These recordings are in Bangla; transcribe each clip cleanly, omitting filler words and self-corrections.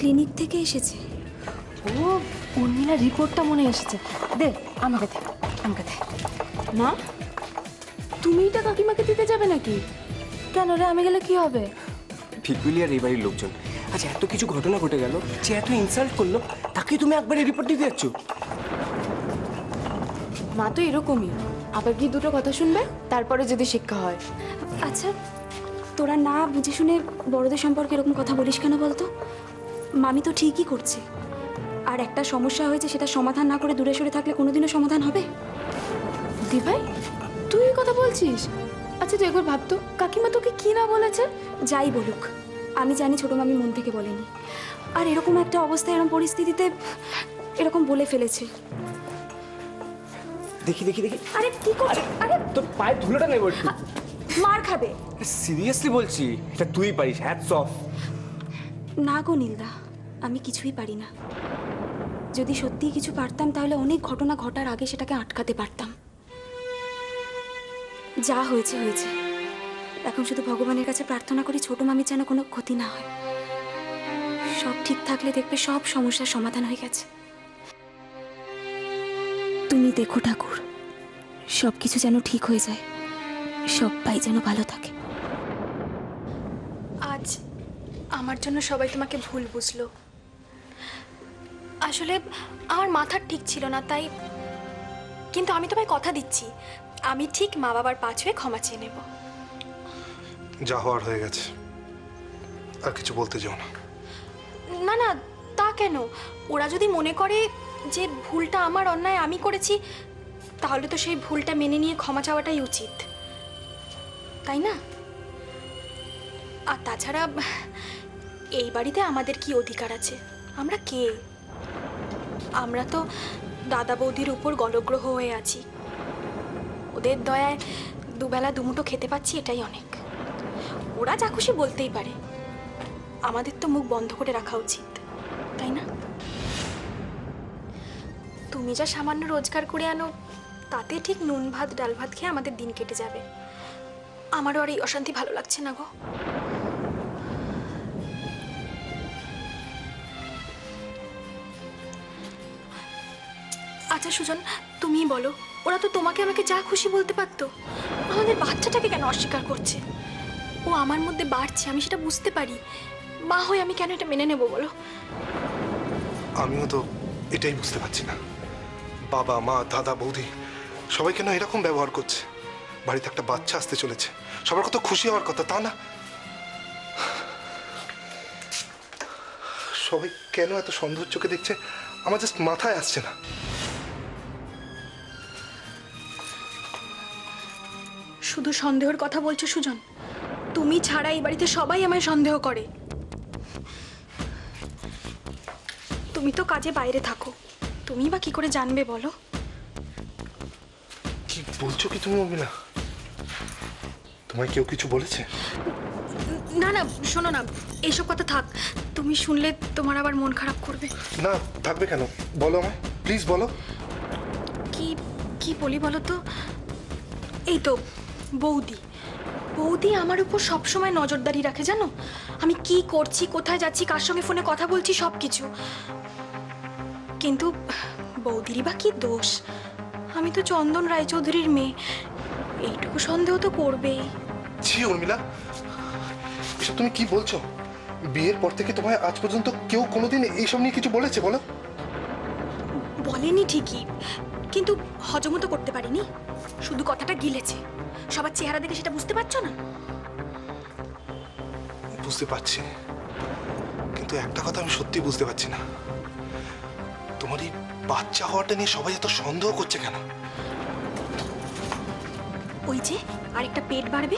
ক্লিনিক থেকে এসেছে। ও উর্মিলার রিপোর্টটা মনে এসেছে। দে আমাকে দে, আমাকে দে। মা, তুমি এটা কাকিমাকে দিতে যাবে নাকি? কেন রে, আমি গেলে কি হবে? ফিকুলি আর এই বাড়ির লোকজন, আচ্ছা এত কিছু ঘটনা ঘটে গেল, যে এত ইনসাল্ট করলো তাকে তুমি একবারে রিপোর্ট দিতে যাচ্ছ? মা তো এরকমই, আবার কি দুটো কথা শুনবে, তারপরে যদি শিক্ষা হয়। আচ্ছা, তোরা না বুঝে শুনে বড়দের সম্পর্কে এরকম কথা বলিস কেন বলতো? মামি তো ঠিকই করছে। আর একটা সমস্যা হয়েছে, সেটা সমাধান না করে দূরে সরে থাকলে কোনোদিনও সমাধান হবে? দিভাই, তুই এই কথা বলছিস? আচ্ছা তুই একবার ভাবতো, কাকিমা তোকে কি না বলেছে? যাই বলুক, আমি জানি ছোট মামি মন থেকে বলেনি। আর এরকম একটা অবস্থায়, এরকম পরিস্থিতিতে এরকম বলে ফেলেছে। দেখি দেখি দেখি। আরে কি করছিস? আরে তোর পায়ে ধুলোটা নেই বলছি। মার খাবে। সিরিয়াসলি বলছি, এটা তুই পারিস, হ্যাটস অফ। না গো নীলদা, আমি কিছুই পারি না। যদি সত্যিই কিছু পারতাম, তাহলে অনেক ঘটনা ঘটার আগে সেটাকে আটকাতে পারতাম। যা হয়েছে হয়েছে। এখন শুধু ভগবানের কাছে প্রার্থনা করি ছোট মামির যেন কোনো ক্ষতি না হয়। সব ঠিক থাকলে দেখবে সব সমস্যার সমাধান হয়ে গেছে। তুমি দেখো ঠাকুর, সব কিছু যেন ঠিক হয়ে যায়, সবাই যেন ভালো থাকে। আজ আমার জন্য সবাই তোমাকে ভুল বুঝলো। আসলে আমার মাথার ঠিক ছিল না, তাই। কিন্তু আমি তোমায় কথা দিচ্ছি, আমি ঠিক মা বাবার পা ছুঁয়ে ক্ষমা চেয়ে নেব। যা হওয়ার হয়ে গেছে, আর কিছু বলতে যাও না। না না, তা কেন? ওরা যদি মনে করে যে ভুলটা আমার, অন্যায় আমি করেছি, তাহলে তো সেই ভুলটা মেনে নিয়ে ক্ষমা চাওয়াটাই উচিত, তাই না? আর তাছাড়া এই বাড়িতে আমাদের কি অধিকার আছে? আমরা কে? আমরা তো দাদা বৌদির উপর গলগ্রহ হয়ে আছি। ওদের দয়ায় দুবেলা দুমুঠো খেতে পাচ্ছি, এটাই অনেক। ওরা যা খুশি বলতেই পারে, আমাদের তো মুখ বন্ধ করে রাখা উচিত, তাই না? তুমি যা সামান্য রোজগার করে আনো, তাতে ঠিক নুন ভাত ডাল ভাত খেয়ে আমাদের দিন কেটে যাবে। আমারও আর এই অশান্তি ভালো লাগছে না গো। আচ্ছা সুজন, তুমিই বলো, ওরা তো তোমাকে আমাকে যা খুশি বলতে পারতো, আমাদের বাচ্চাটাকে কেন অস্বীকার করছে? ও আমার মধ্যে বাড়ছে, আমি সেটা বুঝতে পারি। মা হয়ে আমি কেন এটা মেনে নেব বলো? আমিও তো এটাই বুঝতে পারছি না। বাবা মা দাদা বৌদি সবাই কেন এরকম ব্যবহার করছে? বাড়িতে একটা বাচ্চা আসতে চলেছে, সবার কত খুশি হওয়ার কথা, তা না? সবাই কেন এত সন্দেহ চোখে দেখছে, আমার জাস্ট মাথায় আসছে না। শুধু সন্দেহের কথা বলছো সুজন? তুমি ছাড়া এই বাড়িতে সবাই আমায় সন্দেহ করে। তুমি তো কাজে বাইরে থাকো, তুমি বা কি করে জানবে বলো? কি বলছো কি তুমি উর্মিলা? তোমায় কেউ কিছু বলেছে? না না, শোনো না, এইসব কথা থাক। তুমি শুনলে তোমার আবার মন খারাপ করবে। না থাকবে কেন, বলো আমায়, প্লিজ বলো। কি কি বলি বলো তো? এই তো বৌদি, বৌদি আমার উপর সবসময় নজরদারি রাখে, জানো? আমি কি করছি, কোথায় যাচ্ছি, কার সঙ্গে ফোনে কথা বলছি, সব কিছু। কিন্তু বৌদিরই বা কি দোষ? আমি তো চন্দন রায়চৌধুরীর মেয়ে, এইটুকু সন্দেহ তো করবেই। ছি উর্মিলা, এসব তুমি কি বলছো? বিয়ের পর থেকে তোমায় আজ পর্যন্ত কেউ কোনোদিন এইসব নিয়ে কিছু বলেছে বলো? বলেনি ঠিকই, কিন্তু হজমও তো করতে পারিনি, শুধু কথাটা গিলেছে। সবার চেহারা দেখে সেটা বুঝতে পারছো না? বুঝতে পারছি, কিন্তু একটা কথা আমি সত্যি বুঝতে পারছি না, তোমার এই বাচ্চা হওয়াটা নিয়ে সবাই এত সন্দেহ করছে কেন? ওই যে আরেকটা পেট বাড়বে,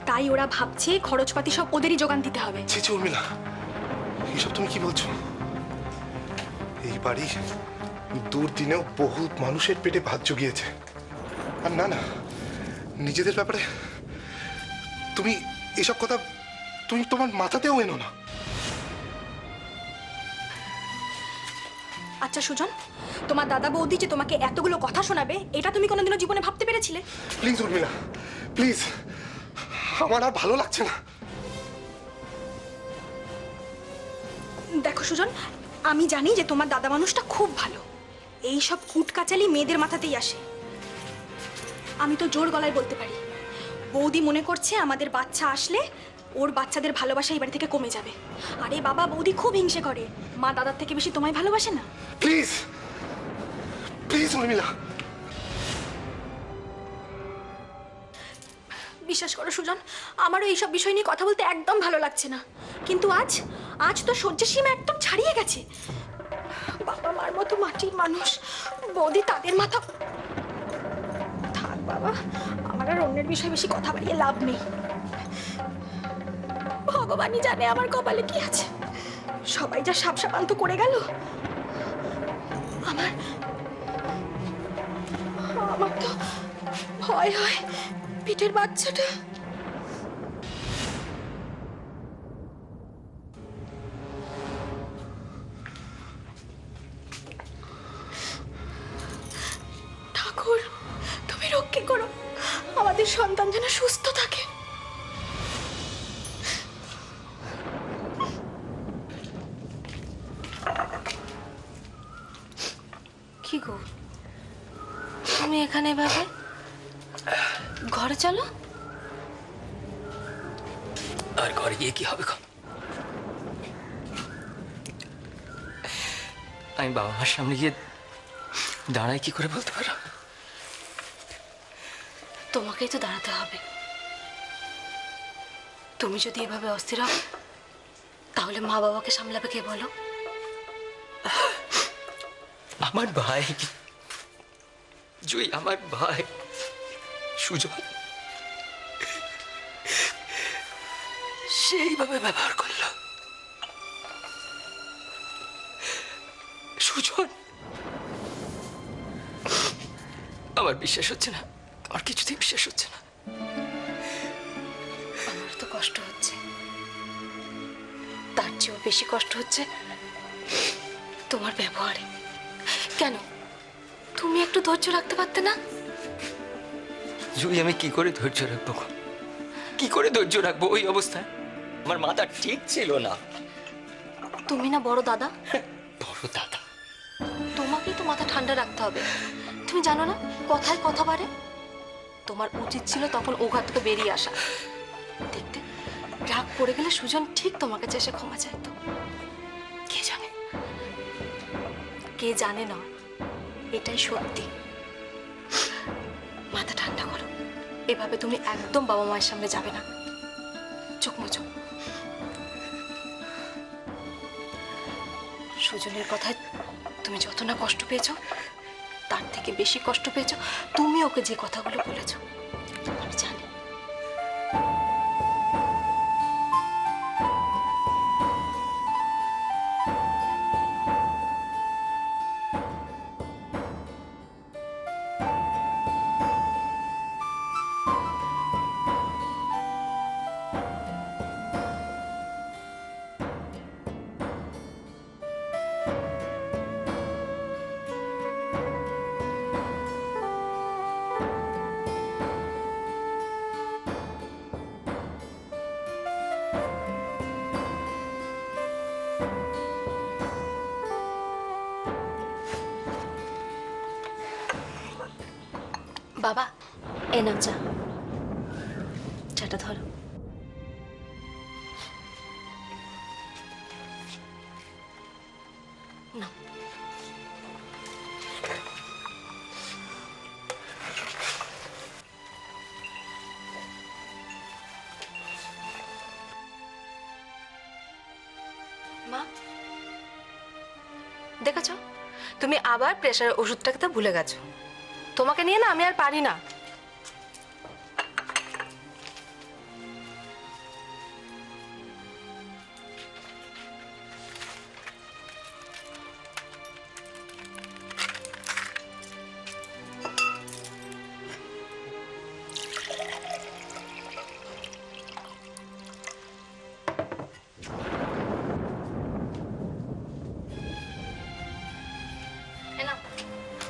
তাই ওরা ভাবছে খরচপাতি সব ওদেরই যোগান দিতে হবে। ছি ছি উর্মিলা, এইসব তুমি কি বলছো? এই বাড়ি দুর্দিনেও বহু মানুষের পেটে ভাত জুগিয়েছে, আর না না, নিজেদের ব্যাপারে তুমি এসব কথা তুমি তোমার মাথাতেও এনো না। আচ্ছা সুজন, তোমার দাদা বৌদি যে তোমাকে এতগুলো কথা শোনাবে, এটা তুমি কোনোদিনও জীবনে ভাবতে পেরেছিলে? প্লিজ উর্মিলা, প্লিজ, আমার আর ভালো লাগছে না। দেখো সুজন, আমি জানি যে তোমার দাদা মানুষটা খুব ভালো। এই সব কুটকাচালি মেয়েদের মাথাতেই আসে। আমি তো জোর গলায় বলতে পারি, বৌদি মনে করছে আমাদের বাচ্চা আসলে ওর বাচ্চাদের ভালোবাসা এই বাড়ি থেকে কমে যাবে। আরে বাবা, বৌদি খুব হিংসে করে। মা দাদার থেকে বেশি তোমায় ভালোবাসে না? প্লিজ প্লিজ উর্মিলা, বিশ্বাস করো সুজন, আমারও এইসব বিষয় নিয়ে কথা বলতে একদম ভালো লাগছে না। কিন্তু আজ তো সহ্যের সীমা একদম ছাড়িয়ে গেছে। বাবা মার মতো মাটির মানুষ, বৌদি তাদের মাথা। থাক বাবা, আমার আর অন্যের বিষয়ে বেশি কথা বাড়িয়ে লাভ নেই। ভগবানই জানে আমার কপালে কি আছে। সবাই যা সাপসাপান্ত করে গেল। আমার তো ভয় হয় পিঠের বাচ্চাটা। ঠাকুর, তুমি রক্ষে করো, আমাদের সন্তান যেন সুস্থ থাকে। কি গো, তুমি এখানে এভাবে? ঘরে চলো। আর ঘরে গিয়ে কি হবে? আমি বাবা মার সামনে গিয়ে দাঁড়াই কি করে বলতে পারো? তোমাকেই তো দাঁড়াতে হবে। তুমি যদি এভাবে অস্থির হও, তাহলে মা বাবাকে সামলাবে কে বলো? আমার ভাই জুই, আমার ভাই সুজন সেইভাবে ব্যবহার করলো। সুজন, আমার বিশ্বাস হচ্ছে না, আমার কিছুতেই বিশ্বাস হচ্ছে না। আমার তো কষ্ট হচ্ছে, তার চেয়েও বেশি কষ্ট হচ্ছে তোমার ব্যবহারে। কেন তুমি একটু ধৈর্য রাখতে পারতে না? জুই, আমি কি করে ধৈর্য রাখবো? কি করে ধৈর্য রাখবো ওই অবস্থায়? আমার মাথা ঠিক ছিল না। তুমি না বড় দাদা, বড় দাদা? তোমাকেই তো মাথা ঠান্ডা রাখতে হবে। তুমি জানো না কথায় কথা বাড়ে? তোমার উচিত ছিল তখন ওঘাত থেকে বেরিয়ে আসা। দেখতে রাগ পড়ে গেলে সুজন ঠিক তোমার কাছে এসে ক্ষমা চাইতো। কে জানে, কে জানে না, এটাই সত্যি। মাথা ঠান্ডা করো, এভাবে তুমি একদম বাবা মায়ের সামনে যাবে না। চোখ মুচো। সুজনের কথায় তুমি যত না কষ্ট পেয়েছো, তার থেকে বেশি কষ্ট পেয়েছো তুমি ওকে যে কথাগুলো বলেছো। আমি জানি। বাবা, এ নাও চা। চাটা ধরো। নাও। মা, দেখেছো তুমি আবার প্রেশারের ওষুধটাকে তো ভুলে গেছো। তোমাকে নিয়ে না আমি আর পারি না।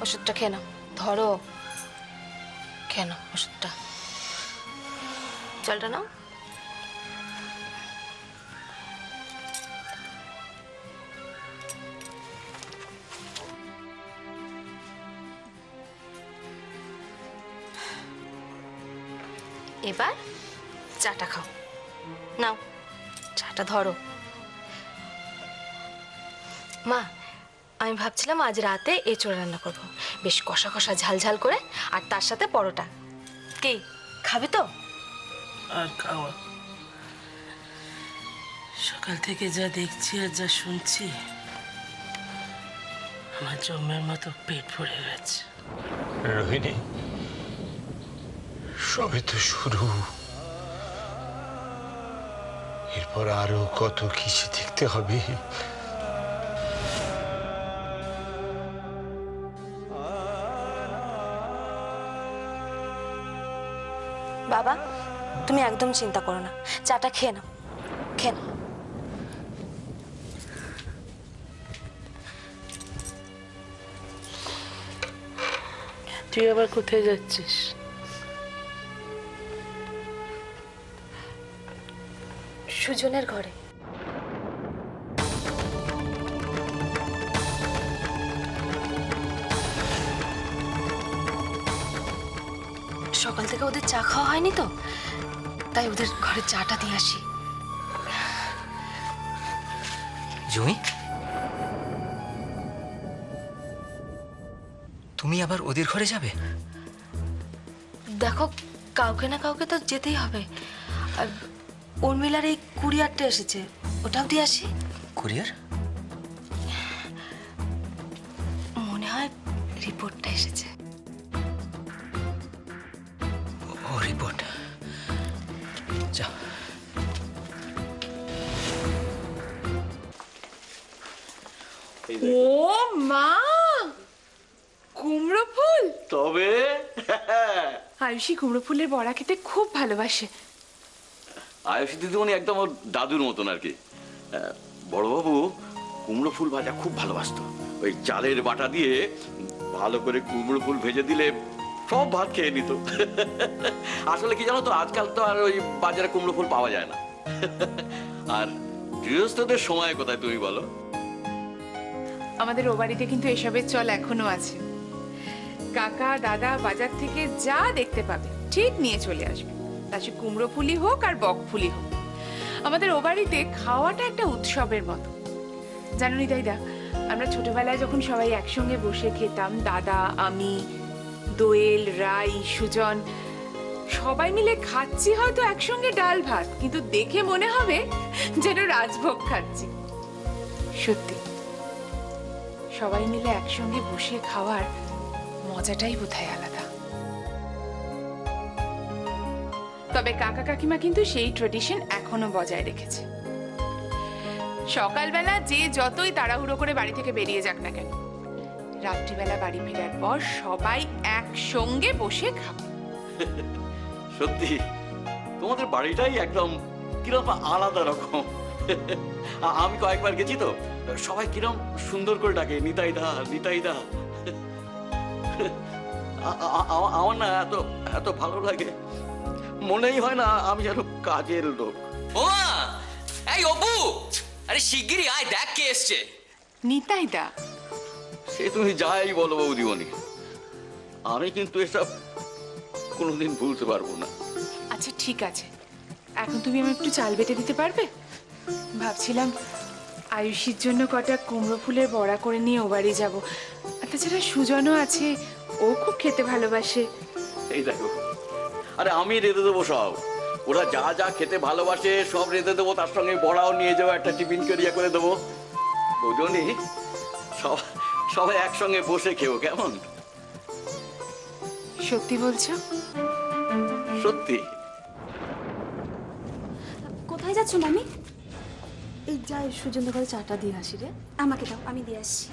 ওষুধটা খেয়ে নাও, ধরো। খেয়ে নাও ওষুধটা। জলটা নাও। এবার চাটা খাও। নাও চাটা ধরো। মা, আমি ভাবছিলাম আজ রাতে এঁচোড় রান্না করব, বেশ কষা কষা ঝাল ঝাল করে, আর তার সাথে পরোটা। কি খাবে তো? আর খাওয়া, সকাল থেকে যা দেখছি আর যা শুনছি, আমার জমের মতো পেট ভরে গেছে। রোহিণী, সবে তো শুরু, এরপর আরো কত কিছু দেখতে হবে। বাবা, তুমি একদম চিন্তা করো না, চাটা খেয়ে নাও, খেয়ে নাও। তুই আবার কোথায় যাচ্ছিস? সুজনের ঘরে। সকাল থেকে ওদের চা খাওয়া হয়নি তো, তাই ওদের ঘরে চাটা দিয়ে আসি। জুঁই, তুমি আবার ওদের ঘরে যাবে? দেখো, কাউকে না কাউকে তো যেতেই হবে। আর উর্মিলার এই কুরিয়ারটা এসেছে, ওটাও দিয়ে আসি। কুরিয়ার? মনে হয় রিপোর্টটা এসেছে। ও রিপোর্ট, যাও। ও মা, কুমড়ো ফুল! তবে আয়ুষী কুমড়ো ফুলের বড়া খেতে খুব ভালোবাসে। আয়ুষী দিদিমণি একদম ওর দাদুর মতন আর কি। বড়বাবু কুমড়ো ফুল ভাজা খুব ভালোবাসতো। ওই চালের বাটা দিয়ে ভালো করে কুমড়ো ফুল ভেজে দিলে সব ভাত খেয়ে নিত। আসলে কি জানো তো, আজকাল তো আর ওই বাজারে কুমড়ো ফুল পাওয়া যায় না। আর গৃহস্থদের সময় কোথায় তুমি বলো? আমাদের ও বাড়িতে কিন্তু এসবের চল এখনো আছে। কাকা দাদা বাজার থেকে যা দেখতে পাবে ঠিক নিয়ে চলে আসবে, তা সে কুমড়ো ফুলই হোক আর বক ফুলই হোক। আমাদের ও বাড়িতে খাওয়াটা একটা উৎসবের মতো, জানো নিতাইদা? আমরা ছোটবেলায় যখন সবাই একসঙ্গে বসে খেতাম, দাদা, আমি, দোয়েল, রাই, সুজন, সবাই মিলে খাচ্ছি হয়তো একসঙ্গে ডাল ভাত, কিন্তু দেখে মনে হবে যেন রাজভোগ খাচ্ছি। সত্যি, সবাই মিলে একসঙ্গে বসে খাওয়ার মজাটাই বোধহয় আলাদা। তবে কাকা কাকিমা কিন্তু সেই ট্রেডিশন এখনো বজায় রেখেছে। সকালবেলা যে যতই তাড়াহুড়ো করে বাড়ি থেকে বেরিয়ে যাক না কেন, রাত্রিবেলা বাড়ি ফেরার পর সবাই একসঙ্গে বসে খাবে। সত্যি তোমাদের বাড়িটাই একদম কিরকম আলাদা রকম। আমি কয়েকবার গেছি তো, সবাই কিরকম সুন্দর করে ডাকে, নিতাইদা নিতাইদা। আমার না এত এত ভালো লাগে, মনেই হয় না আমি যেন কাজের লোক। ও মা, এই অপু, আরে শিগগিরই আয়, দেখ কে এসছে। নিতাইদা, সে তুমি যাই বলো বৌদিমণি, আমি কিন্তু এসব কোনোদিন ভুলতে পারবো না। আচ্ছা ঠিক আছে, এখন তুমি আমি একটু চাল বেটে দিতে পারবে? ভাবছিলাম আয়ুষীর জন্য কটা কুমড়ো ফুলের বড়া করে নিয়ে ও বাড়ি যাবো। আর তাছাড়া সুজনও আছে, ও খুব খেতে ভালোবাসে। এই দেখো, আরে আমি রেঁধে দেবো সব, ওরা যা যা খেতে ভালোবাসে সব রেঁধে দেবো, তার সঙ্গে বড়াও নিয়ে যাবো, একটা টিফিন করিয়া করে দেবো। বুঝলি, সবাই একসঙ্গে বসে খেও, কেমন? সত্যি বলছো? সত্যি। কোথায় যাচ্ছ মামি? এই যাই সুজনের ঘরে চাটা দিয়ে আসি রে। আমাকে দাও, আমি দিয়ে আসছি।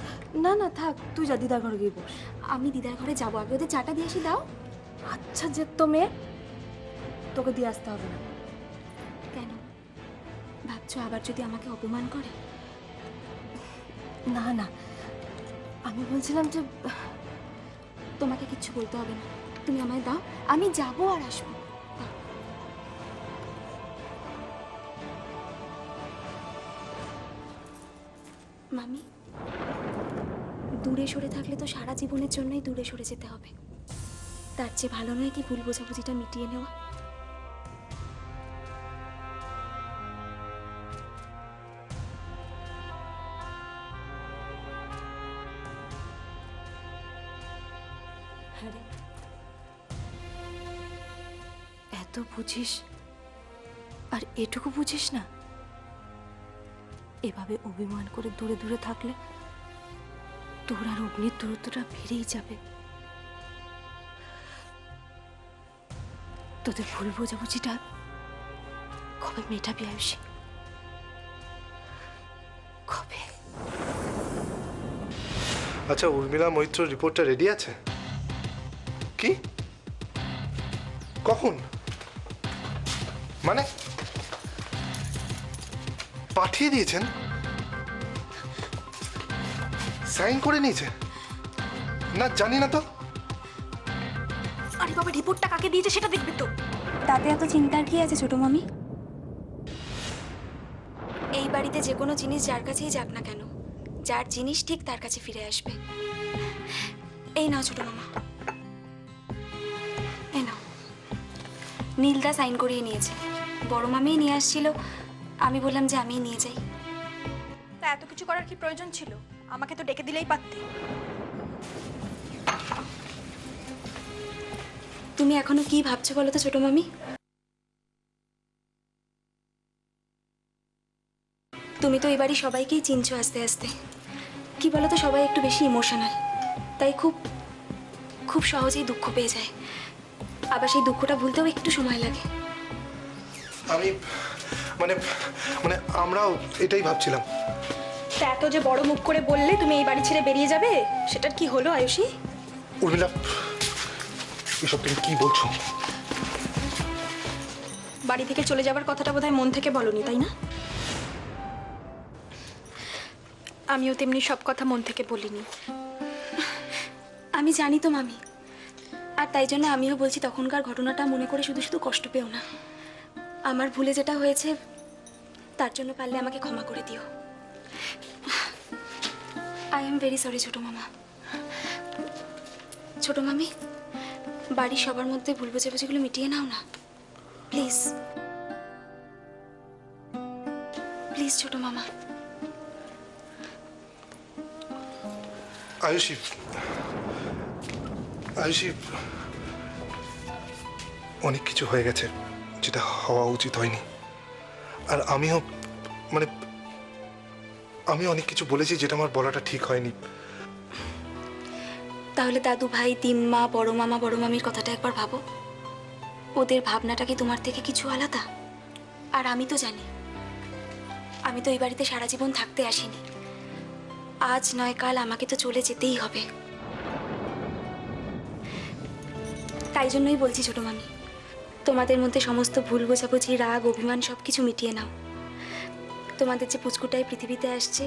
না না থাক, তুই যা দিদার ঘরে গিয়ে বস। আমি দিদার ঘরে যাবো, আগে ওদের চাটা দিয়ে আসি। দাও। আচ্ছা যে তো মেয়ে, তোকে দিয়ে আসতে হবে না। কেন ভাবছো আবার যদি আমাকে অপমান করে? না না, আমি বলছিলাম যে তোমাকে কিচ্ছু বলতে হবে না, তুমি আমায় দাও, আমি যাবো আর আসবো। দাও। মামি, দূরে সরে থাকলে তো সারা জীবনের জন্যই দূরে সরে যেতে হবে। তার চেয়ে ভালো নয় কি ভুল বোঝাবুঝিটা মিটিয়ে নেওয়া? এত বুঝিস আর এটুকু বুঝিস না? এভাবে অভিমান করে দূরে দূরে থাকলে তোর আর অগ্নির দূরত্বটা বেড়েই যাবে। তোদের ভুল বোঝাবুঝিটা কবে মেটাবি আয়ুষী? কবে? আচ্ছা, উর্মিলা মৈত্র রিপোর্টটা রেডি আছে? কি? কখন? মানে পাঠিয়ে দিয়েছেন? সাইন করে নিয়েছে? না, জানি না তো। আরে বাবা, রিপোর্টটা কাকে দিয়েছে সেটা দেখবে তো। তাতে এত চিন্তার কি আছে ছোট মামি? এই বাড়িতে যে কোনো জিনিস যার কাছেই যাক না কেন, যার জিনিস ঠিক তার কাছে ফিরে আসবে। এই নাও ছোট মামা, এই নাও। নীলদা সাইন করিয়ে নিয়েছে। বড় মামিই নিয়ে আসছিল, আমি বললাম যে আমিই নিয়ে যাই। তা এত কিছু করার কি প্রয়োজন ছিল? আমাকে তো ডেকে দিলেই পারতে। তুমি এখনো কি ভাবছো বলো তো ছোট মামি? তুমি তো এবারই সবাইকেই চিনছো আস্তে আস্তে। কি বলো তো, সবাই একটু বেশি ইমোশনাল, তাই খুব খুব সহজেই দুঃখ পেয়ে যায়। আবার সেই দুঃখটা ভুলতেও একটু সময় লাগে। আমি মানে মানে আমরাও এটাই ভাবছিলাম। তা এত যে বড় মুখ করে বললে তুমি এই বাড়ি ছেড়ে বেরিয়ে যাবে, সেটার কি হলো আয়ুষী? উর্মিলা, এসব তুমি কি বলছো? বাড়ি থেকে চলে যাবার কথাটা বোধহয় মন থেকে বলনি, তাই না? আমিও তেমনি সব কথা মন থেকে বলিনি। আমি জানি তো মামি, আর তাই জন্য আমিও বলছি তখনকার ঘটনাটা মনে করে শুধু শুধু কষ্ট পেও না। আমার ভুলে যেটা হয়েছে তার জন্য পারলে আমাকে ক্ষমা করে দিও। আই এম ভেরি সরি ছোট মামা। ছোট মামি, বাড়ির সবার মধ্যে ভুল বোঝাবুঝিগুলো মিটিয়ে নাও না প্লিজ। প্লিজ ছোট মামা। আয়ুষী, আয়ুষী, অনেক কিছু হয়ে গেছে যেটা হওয়া উচিত হয়নি। আর আমিও মানে আমি অনেক কিছু বলেছি যেটা আমার বলাটা ঠিক হয়নি। তাহলে দাদু ভাই, তিম্মা, বড় মামা, বড় মামির কথাটা একবার ভাবো। ওদের ভাবনাটা কি তোমার থেকে কিছু আলাদা? আর আমি তো জানি, আমি তো এই বাড়িতে সারা জীবন থাকতে আসিনি। আজ নয় কাল আমাকে তো চলে যেতেই হবে। তাই জন্যই বলছি ছোট মামি, তোমাদের মধ্যে সমস্ত ভুল বোঝাবুঝি, রাগ, অভিমান সবকিছু মিটিয়ে নাও। তোমাদের যে পুচকুটাই পৃথিবীতে আসছে,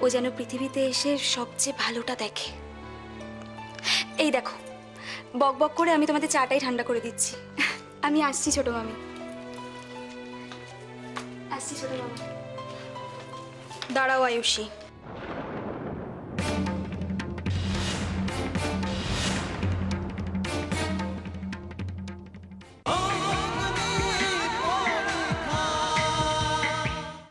ও যেন পৃথিবীতে এসে সবচেয়ে ভালোটা দেখে। এই দেখো, বক বক করে আমি তোমাদের চাটাই ঠান্ডা করে দিচ্ছি। আমি আসছি ছোট মামি, আসছি ছোট মামি। দাঁড়াও আয়ুষী,